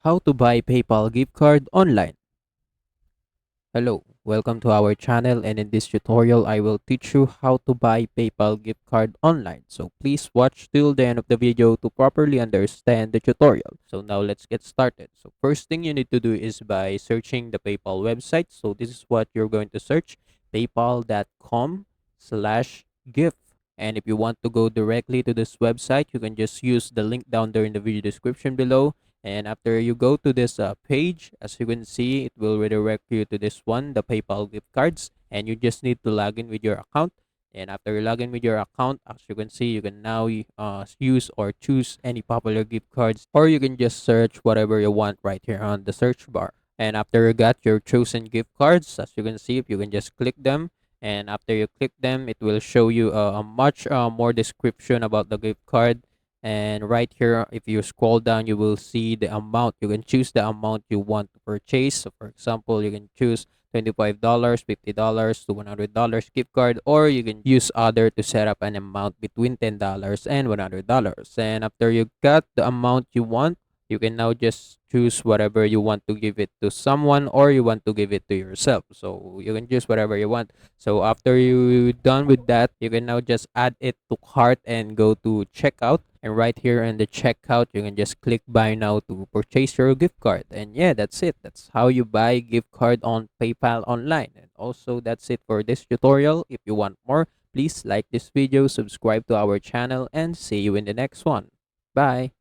How to buy PayPal gift card online. Hello, welcome to our channel, and in this tutorial I will teach you how to buy PayPal gift card online. So please watch till the end of the video to properly understand the tutorial. So now let's get started. So first thing you need to do is by searching the PayPal website. So this is what you're going to search: paypal.com/gift. And if you want to go directly to this website, you can just use the link down there in the video description below. And after you go to this page, as you can see, it will redirect you to this one, the PayPal gift cards. And you just need to log in with your account. And after you log in with your account, as you can see, you can now use or choose any popular gift cards, or you can just search whatever you want right here on the search bar. And after you got your chosen gift cards, as you can see, if you can just click them, and after you click them, it will show you a much more description about the gift card. And right here, if you scroll down, you will see the amount. You can choose the amount you want to purchase. So for example, you can choose $25, $50 to $100 gift card, or you can use other to set up an amount between $10 and $100. And after you got the amount you want, you can now just choose whatever you want to give it to someone, or you want to give it to yourself. So you can choose whatever you want. So after you done with that, you can now just add it to cart and go to checkout. And right here in the checkout, you can just click buy now to purchase your gift card. And yeah, that's it. That's how you buy gift card on PayPal online. And also that's it for this tutorial. If you want more, please like this video, subscribe to our channel, and see you in the next one. Bye.